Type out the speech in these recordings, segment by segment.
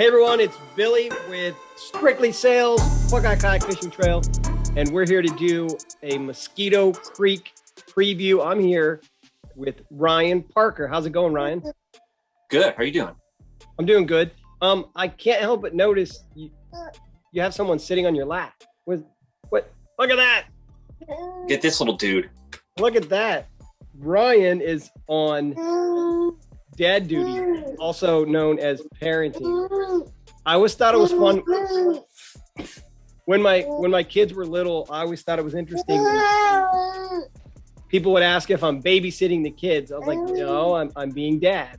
Hey everyone, it's Billy with Strictly Sales, Buckeye Kayak Fishing Trail, and we're here to do a Mosquito Creek preview. I'm here with Ryan Parker. How's it going, Ryan? Good. How are you doing? I'm doing good. I can't help but notice you have someone sitting on your lap. What? Look at that. Get this little dude. Look at that. Ryan is on dad duty, also known as parenting. I always thought it was fun when my kids were little. I always thought it was interesting. People would ask if I'm babysitting the kids. I was like, no, I'm being dad.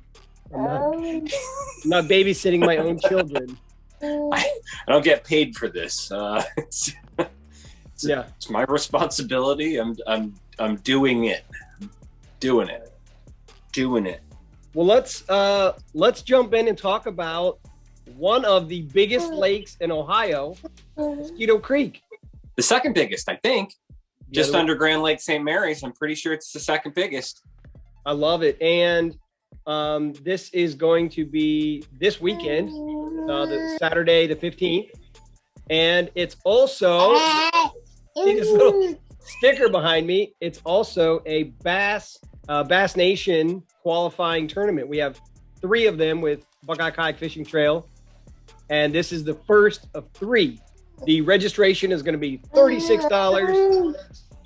I'm not babysitting my own children. I don't get paid for this. It's my responsibility. I'm doing it. Doing it. Well, let's jump in and talk about one of the biggest lakes in Ohio, Mosquito Creek. The second biggest, I think. Just under Grand Lake St. Mary's. I'm pretty sure it's the second biggest. I love it. And this is going to be this weekend, the Saturday the 15th. And it's also, see this little sticker behind me, it's also a Bass Nation qualifying tournament. We have 3 of them with Buckeye Kayak Fishing Trail, and this is the first of 3. The registration is going to be $36,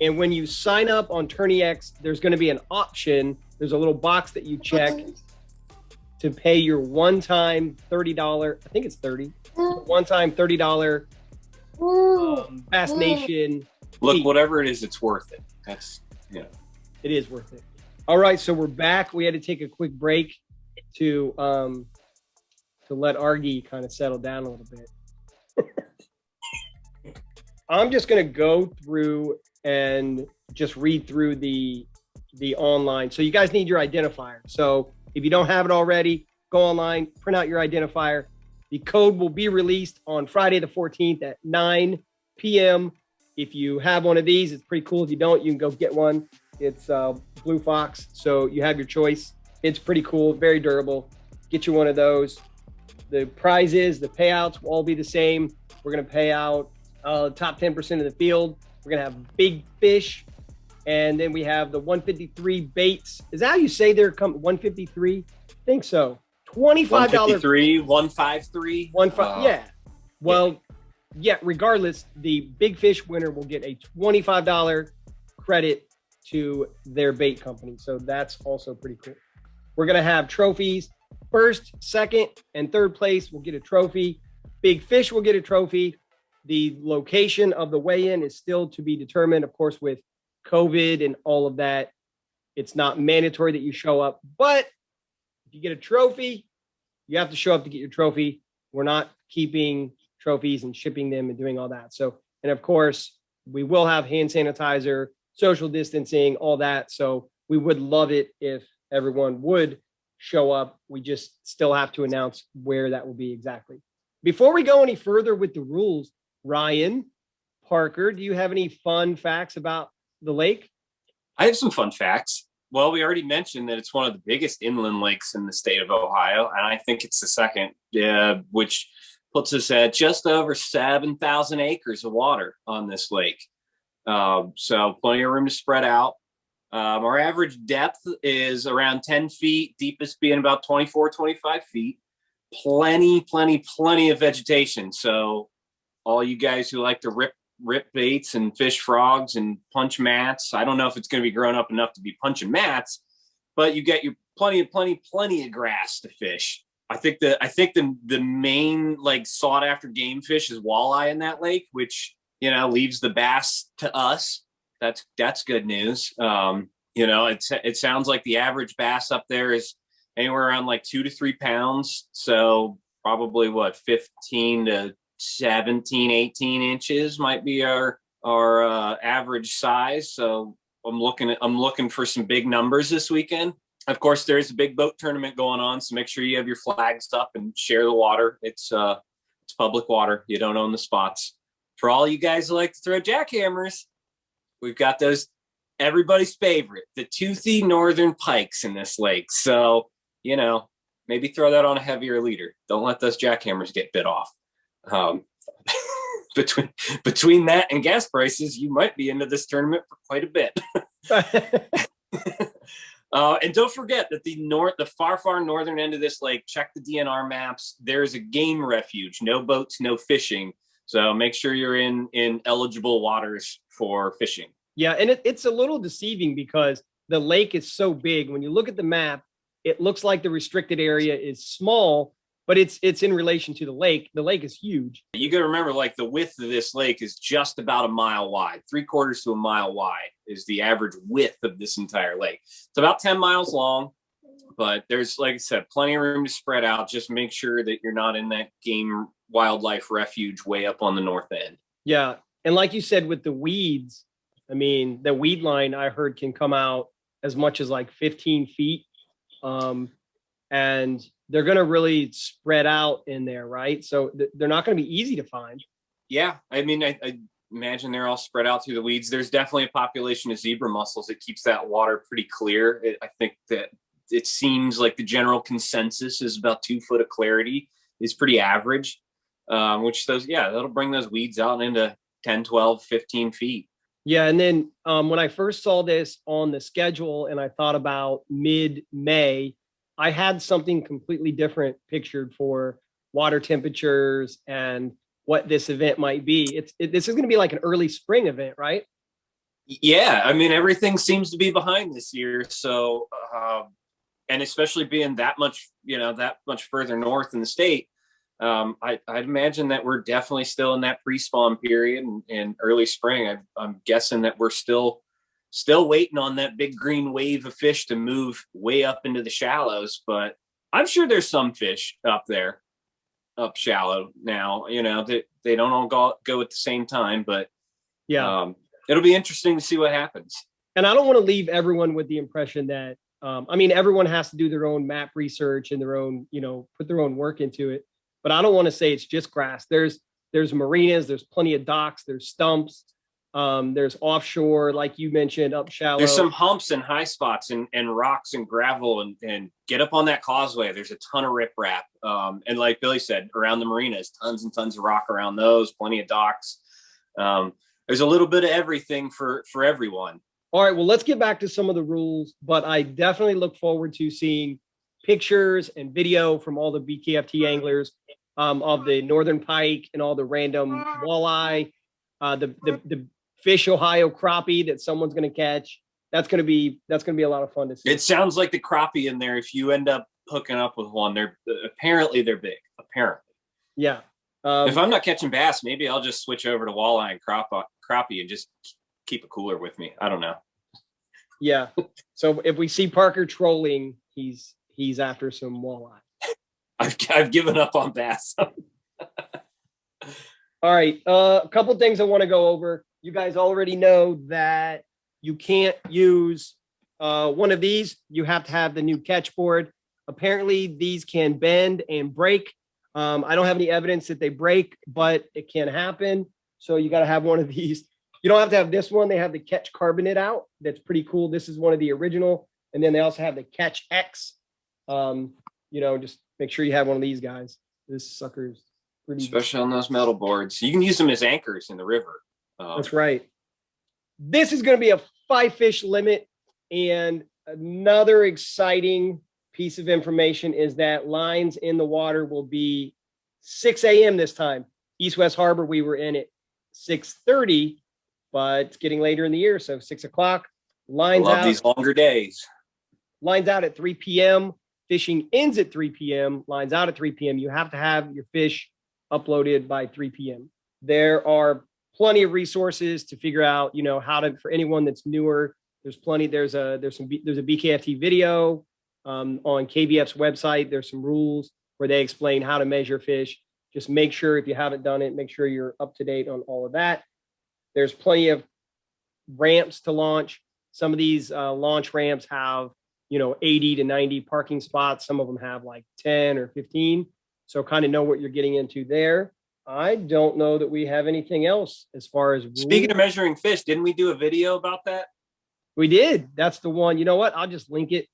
and when you sign up on TourneyX, there's going to be an option. There's a little box that you check to pay your one-time $30. I think it's $30. One-time $30 Bass Nation. Look, whatever it is, it's worth it. That's It is worth it. All right, so we're back. We had to take a quick break to let Argy kind of settle down a little bit. I'm just going to go through and just read through the online. So you guys need your identifier. So if you don't have it already, go online, print out your identifier. The code will be released on Friday the 14th at 9 p.m. If you have one of these, it's pretty cool. If you don't, you can go get one. It's Blue Fox, so you have your choice. It's pretty cool, very durable. Get you one of those. The prizes, the payouts will all be the same. We're going to pay out top 10% of the field. We're going to have big fish, and then we have the 153 baits. Is that how you say they're 153? I think so. $25. 153, 153. Yeah. Well, yeah, regardless, the big fish winner will get a $25 credit to their bait company. So that's also pretty cool. We're going to have trophies. First, second, and third place will get a trophy. Big fish will get a trophy. The location of the weigh-in is still to be determined. Of course, with COVID and all of that, it's not mandatory that you show up. But if you get a trophy, you have to show up to get your trophy. We're not keeping trophies and shipping them and doing all that. So, and of course, we will have hand sanitizer, social distancing, all that. So we would love it if everyone would show up. We just still have to announce where that will be exactly. Before we go any further with the rules, Ryan Parker, do you have any fun facts about the lake? I have some fun facts. Well, we already mentioned that it's one of the biggest inland lakes in the state of Ohio, and I think it's the second, which puts us at just over 7,000 acres of water on this lake. So plenty of room to spread out. Our average depth is around 10 feet, deepest being about 24, 25 feet. Plenty of vegetation. So all you guys who like to rip baits and fish frogs and punch mats, I don't know if it's going to be grown up enough to be punching mats, but you get your plenty of grass to fish. I think the main sought after game fish is walleye in that lake, which leaves the bass to us. That's good news. It sounds like the average bass up there is anywhere around 2 to 3 pounds. So probably 15 to 17, 18 inches might be our average size. So I'm looking for some big numbers this weekend. Of course, there's a big boat tournament going on, so make sure you have your flags up and share the water. It's public water. You don't own the spots. For all you guys who like to throw jackhammers, we've got those, everybody's favorite, the toothy northern pikes in this lake. So, maybe throw that on a heavier leader. Don't let those jackhammers get bit off. Um, between that and gas prices, you might be into this tournament for quite a bit. And don't forget that the far northern end of this lake, check the DNR maps. There's a game refuge, no boats, no fishing. So make sure you're in eligible waters for fishing. Yeah, and it's a little deceiving because the lake is so big. When you look at the map, it looks like the restricted area is small, but it's in relation to the lake. The lake is huge. You got to remember, like, the width of this lake is just about a mile wide. 3/4 to a mile wide is the average width of this entire lake. It's about 10 miles long, but there's, like I said, plenty of room to spread out. Just make sure that you're not in that game wildlife refuge way up on the north end. Yeah, and like you said, with the weeds, I mean, the weed line I heard can come out as much as like 15 feet. And they're going to really spread out in there, right? So they're not going to be easy to find. Yeah, I mean, I imagine they're all spread out through the weeds. There's definitely a population of zebra mussels that keeps that water pretty clear. I think that it seems like the general consensus is about 2 foot of clarity is pretty average, which that'll bring those weeds out into 10, 12, 15 feet. Yeah, and then when I first saw this on the schedule and I thought about mid-May, I had something completely different pictured for water temperatures and what this event might be. This is going to be like an early spring event, right? Yeah, I mean, everything seems to be behind this year. So, and especially being that much further north in the state, I'd imagine that we're definitely still in that pre-spawn period and early spring. I'm guessing that we're still waiting on that big green wave of fish to move way up into the shallows, but I'm sure there's some fish up there, up shallow now, that they don't all go at the same time, but yeah, it'll be interesting to see what happens. And I don't want to leave everyone with the impression that, everyone has to do their own map research and their own, put their own work into it. But I don't want to say it's just grass. There's marinas, there's plenty of docks, there's stumps, there's offshore, like you mentioned, up shallow. There's some humps and high spots and rocks and gravel and get up on that causeway. There's a ton of riprap. And like Billy said, around the marinas, tons and tons of rock around those, plenty of docks. There's a little bit of everything for everyone. All right, well, let's get back to some of the rules, but I definitely look forward to seeing pictures and video from all the BKFT anglers of the northern pike and all the random walleye, the fish Ohio crappie that someone's going to catch. That's going to be a lot of fun to see. It sounds like the crappie in there. If you end up hooking up with one, they're big. Apparently, yeah. If I'm not catching bass, maybe I'll just switch over to walleye and crappie and just keep a cooler with me. I don't know. Yeah. So if we see Parker trolling, he's after some walleye. I've given up on bass. All right. A couple things I want to go over. You guys already know that you can't use one of these. You have to have the new catch board. Apparently, these can bend and break. I don't have any evidence that they break, but it can happen. So you got to have one of these. You don't have to have this one. They have the Catch Carbonate out. That's pretty cool. This is one of the original. And then they also have the Catch X. Just make sure you have one of these guys. This sucker's pretty, especially on those metal boards. You can use them as anchors in the river. That's right. This is going to be a 5-fish limit. And another exciting piece of information is that lines in the water will be 6 a.m. this time. East West Harbor, we were in at 6:30, but it's getting later in the year, so 6 o'clock. Lines out. These longer days. Lines out at 3 p.m. Fishing ends at 3 p.m. Lines out at 3 p.m. You have to have your fish uploaded by 3 p.m. There are plenty of resources to figure out, how to, for anyone that's newer. There's plenty. There's a BKFT video on KBF's website. There's some rules where they explain how to measure fish. Just make sure, if you haven't done it, make sure you're up to date on all of that. There's plenty of ramps to launch. Some of these launch ramps have, 80 to 90 parking spots. Some of them have like 10 or 15. So kind of know what you're getting into there. I don't know that we have anything else as far as rules. Speaking of measuring fish, didn't we do a video about that? We did. That's the one. You know what? I'll just link it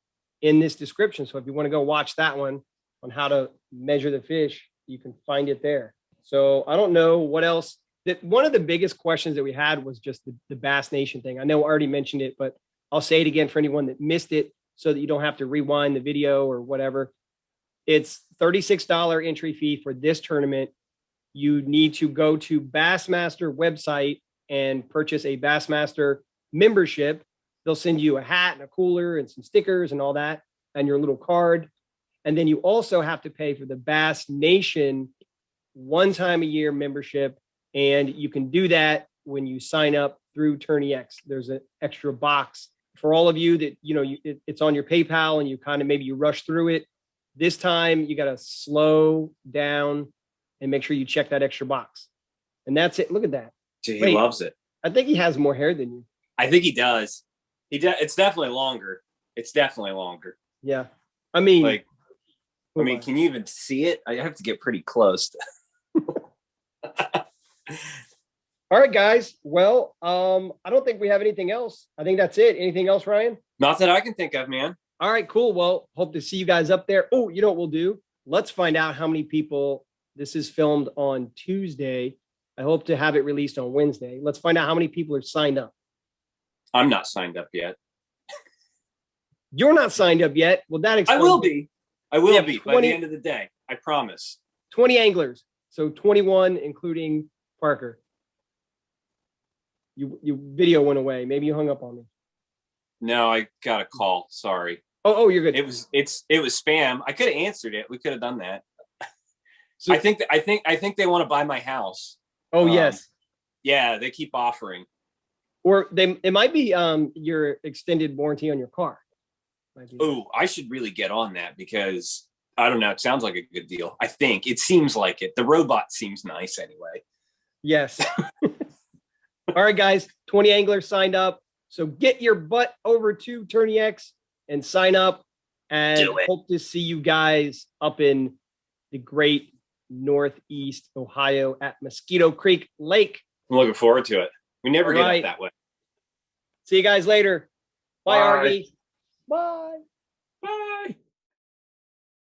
in this description. So if you want to go watch that one, on how to measure the fish, you can find it there. So I don't know what else. That one of the biggest questions that we had was just the Bass Nation thing. I know I already mentioned it, but I'll say it again for anyone that missed it so that you don't have to rewind the video or whatever. It's $36 entry fee for this tournament. You need to go to Bassmaster website and purchase a Bassmaster membership. They'll send you a hat and a cooler and some stickers and all that and your little card. And then you also have to pay for the Bass Nation one time a year membership. And you can do that when you sign up through TourneyX. There's an extra box for all of you that, it's on your PayPal and you kind of maybe you rush through it. This time you got to slow down and make sure you check that extra box. And that's it. Look at that. He loves it. I think he has more hair than you. I think he does. It's definitely longer. It's definitely longer. Yeah. I mean, can you even see it? I have to get pretty close. All right, guys. Well, I don't think we have anything else. I think that's it. Anything else, Ryan? Not that I can think of, man. All right, cool. Well, hope to see you guys up there. Oh, you know what we'll do? Let's find out how many people. This is filmed on Tuesday. I hope to have it released on Wednesday. Let's find out how many people are signed up. I'm not signed up yet. You're not signed up yet. Well, that explains. I will be. I will be 20, by the end of the day. I promise. 20 anglers. So 21, including Parker. Your video went away. Maybe you hung up on me. No, I got a call. Sorry. Oh, you're good. It was spam. I could have answered it. We could have done that. So, I think they want to buy my house. Oh, yes. Yeah, they keep offering. Or it might be your extended warranty on your car. Oh, I should really get on that because I don't know. It sounds like a good deal. I think it seems like it. The robot seems nice anyway. Yes. All right, guys. 20 anglers signed up. So get your butt over to TourneyX and sign up. And hope to see you guys up in the great Northeast Ohio at Mosquito Creek Lake. I'm looking forward to it. We never get up that way. See you guys later. Bye, Bye. Argie. Bye.